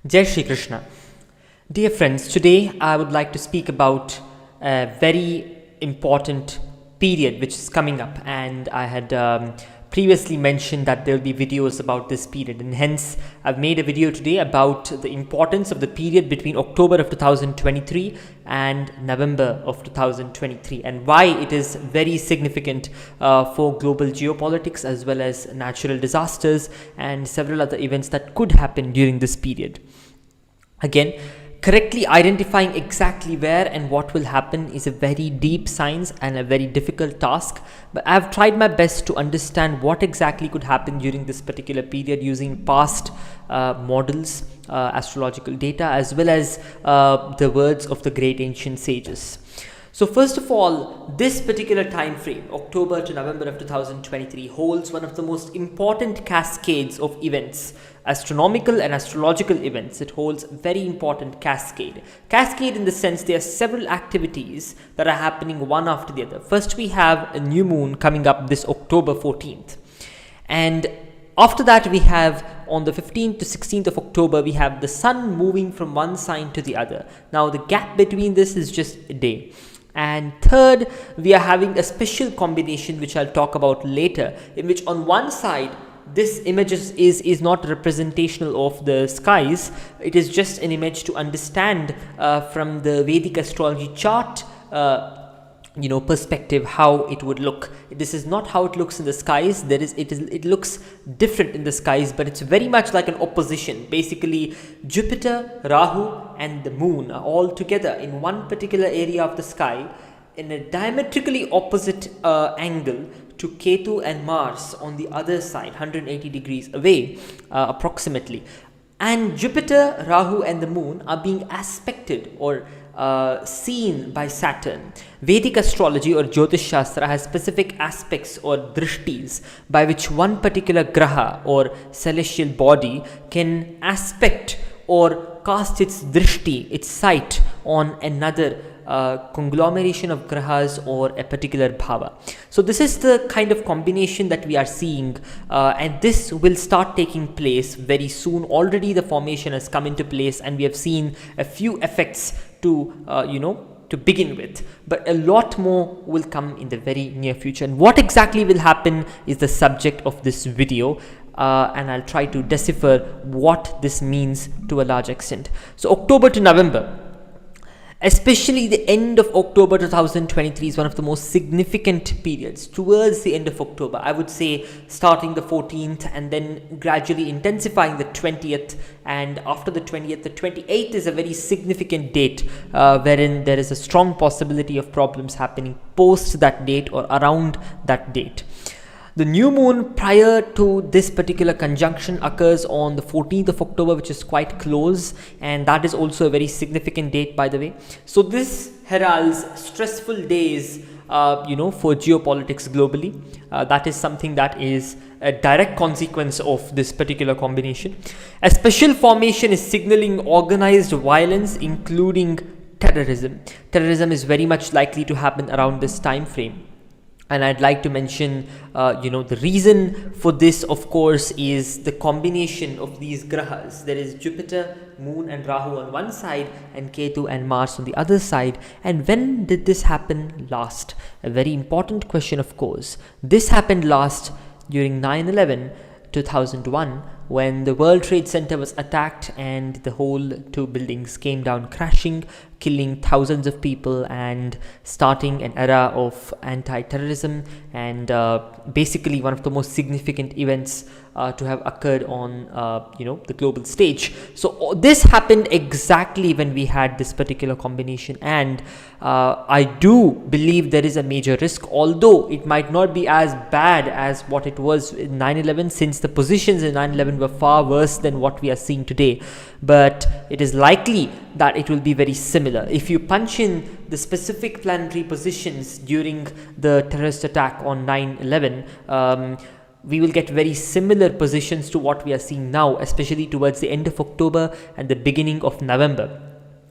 Jai Shri Krishna. Dear friends, today I would like to speak about a very important period which is coming up, and I had previously mentioned that there will be videos about this period, and hence I've made a video today about the importance of the period between October of 2023 and November of 2023 and why it is very significant for global geopolitics as well as natural disasters and several other events that could happen during this period. Again, correctly identifying exactly where and what will happen is a very deep science and a very difficult task, but I've tried my best to understand what exactly could happen during this particular period using past models, astrological data, as well as the words of the great ancient sages. So first of all, this particular time frame, October to November of 2023, holds one of the most important cascades of events, astronomical and astrological events. It holds a very important cascade. Cascade in the sense there are several activities that are happening one after the other. First, we have a new moon coming up this October 14th. And after that, we have on the 15th to 16th of October, we have the sun moving from one sign to the other. Now, the gap between this is just a day. And third, we are having a special combination which I'll talk about later, in which on one side, this image is not representational of the skies. It is just an image to understand from the Vedic astrology chart perspective how it would look. This is not how it looks in the skies. It looks different in the skies, but it's very much like an opposition. Basically, Jupiter, Rahu and the moon are all together in one particular area of the sky in a diametrically opposite angle to Ketu and Mars on the other side, 180 degrees away approximately. And Jupiter, Rahu and the moon are being aspected or seen by Saturn. Vedic astrology or Jyotish Shastra has specific aspects or drishtis by which one particular graha or celestial body can aspect or cast its drishti, its sight on another conglomeration of grahas or a particular bhava. So this is the kind of combination that we are seeing, and this will start taking place very soon. Already the formation has come into place and we have seen a few effects to begin with, but a lot more will come in the very near future. And what exactly will happen is the subject of this video. And I'll try to decipher what this means to a large extent. So October to November, especially the end of October 2023 is one of the most significant periods. Towards the end of October, I would say starting the 14th and then gradually intensifying the 20th, and after the 20th, the 28th is a very significant date wherein there is a strong possibility of problems happening post that date or around that date. The new moon prior to this particular conjunction occurs on the 14th of October, which is quite close, and that is also a very significant date, by the way. So this heralds stressful days, for geopolitics globally. That is something that is a direct consequence of this particular combination. A special formation is signaling organized violence, including terrorism. Terrorism is very much likely to happen around this time frame. And I'd like to mention, the reason for this, of course, is the combination of these grahas. There is Jupiter, Moon and Rahu on one side and Ketu and Mars on the other side. And when did this happen last? A very important question, of course. This happened last during 9/11, 2001, when the World Trade Center was attacked and the whole two buildings came down crashing, killing thousands of people and starting an era of anti-terrorism and basically one of the most significant events to have occurred on the global stage. So this happened exactly when we had this particular combination, and I do believe there is a major risk, although it might not be as bad as what it was in 9/11, since the positions in 9/11 were far worse than what we are seeing today. But it is likely that it will be very similar. If you punch in the specific planetary positions during the terrorist attack on 9/11, we will get very similar positions to what we are seeing now, especially towards the end of October and the beginning of November.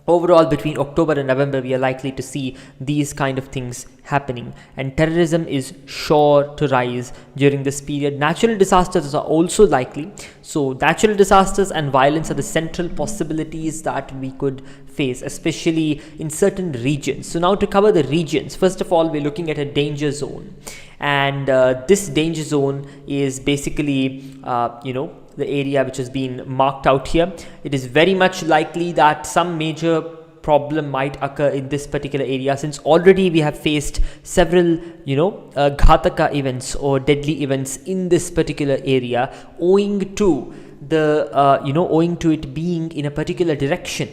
overall between October and November we are likely to see these kind of things happening, and terrorism is sure to rise during this period. Natural disasters are also likely. So natural disasters and violence are the central possibilities that we could face, especially in certain regions. So now to cover the regions, first of all we're looking at a danger zone, and this danger zone is basically the area which has been marked out here. It is very much likely that some major problem might occur in this particular area, since already we have faced several ghataka events or deadly events in this particular area, owing to it being in a particular direction,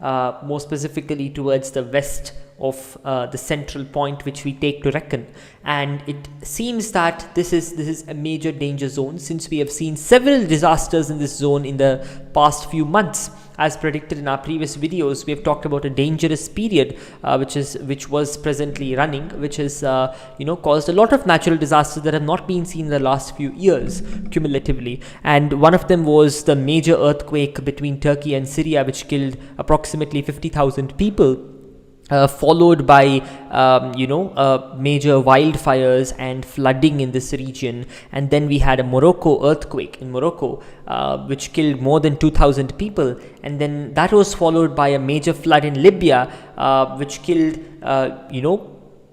more specifically towards the west of the central point which we take to reckon. And it seems that this is a major danger zone, since we have seen several disasters in this zone in the past few months. As predicted in our previous videos, we have talked about a dangerous period which was presently running, which has caused a lot of natural disasters that have not been seen in the last few years cumulatively. And one of them was the major earthquake between Turkey and Syria, which killed approximately 50,000 people, followed by major wildfires and flooding in this region. And then we had a Morocco earthquake in Morocco, which killed more than 2,000 people, and then that was followed by a major flood in Libya, which killed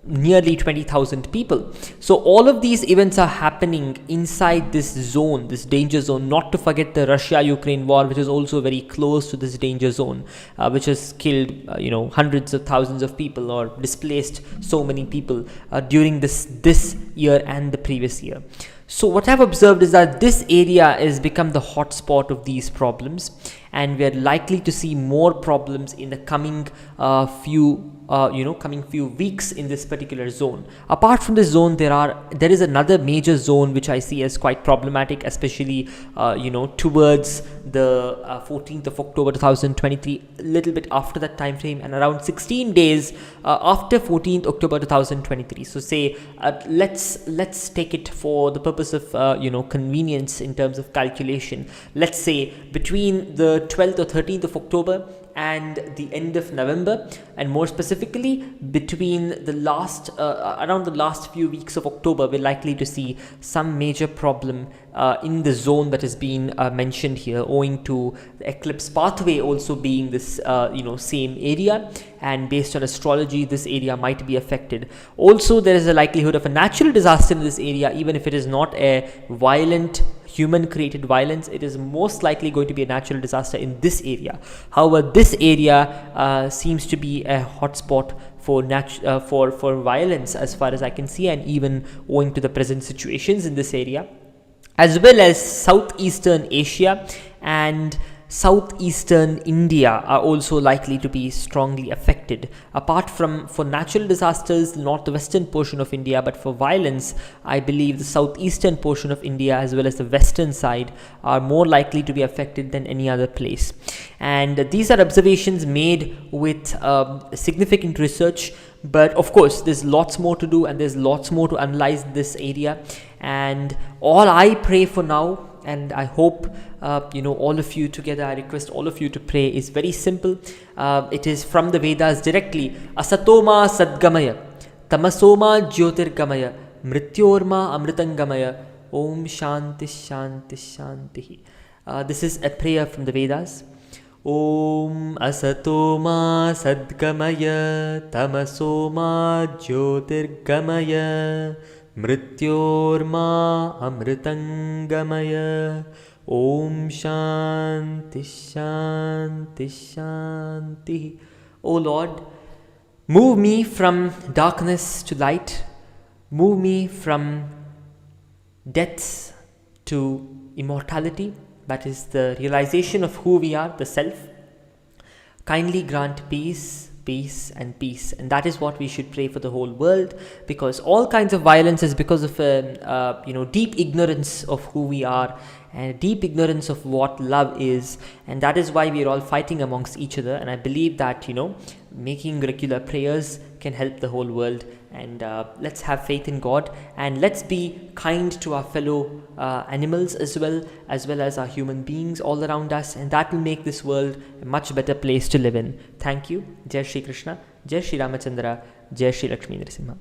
nearly 20,000 people. So all of these events are happening inside this zone, this danger zone. Not to forget the Russia-Ukraine war, which is also very close to this danger zone, which has killed hundreds of thousands of people or displaced so many people during this year and the previous year. So what I've observed is that this area has become the hotspot of these problems, and we are likely to see more problems in the coming few weeks in this particular zone. Apart from this zone, there is another major zone which I see as quite problematic, especially towards the 14th of October 2023, a little bit after that time frame, and around 16 days after 14th October 2023. So say let's take it for the purpose of convenience in terms of calculation. Let's say between the 12th or 13th of October and the end of November, and more specifically between the around the last few weeks of October, we're likely to see some major problem in the zone that has been mentioned here, owing to the eclipse pathway also being this same area, and based on astrology this area might be affected. Also, there is a likelihood of a natural disaster in this area, even if it is not a violent human created violence. It is most likely going to be a natural disaster in this area. However, this area seems to be a hotspot for violence as far as I can see, and even owing to the present situations in this area, as well as southeastern Asia and southeastern India are also likely to be strongly affected. Apart from for natural disasters, the northwestern portion of India, but for violence, I believe the southeastern portion of India as well as the western side are more likely to be affected than any other place. And these are observations made with significant research, but of course there's lots more to do and there's lots more to analyze this area. And all I pray for now, and I hope all of you together, I request all of you to pray, is very simple. It is from the Vedas directly. Asatoma sadgamaya, tamasoma jyotirgamaya, mrityorma amritangamaya, om shanti shanti shanti. This is a prayer from the Vedas. Om asatoma sadgamaya, tamasoma jyotirgamaya, mrityorma amritangamaya, om shanti shanti shanti. O Lord, move me from darkness to light, move me from death to immortality, that is the realization of who we are, the self. Kindly grant peace, peace and peace. And that is what we should pray for the whole world, because all kinds of violence is because of deep ignorance of who we are and deep ignorance of what love is, and that is why we are all fighting amongst each other. And I believe that making regular prayers can help the whole world. And let's have faith in God, and let's be kind to our fellow animals as well as our human beings all around us, and that will make this world a much better place to live in. Thank you. Jai Shri Krishna, Jai Shri Ramachandra, Jai Shri Lakshmi Narasimha.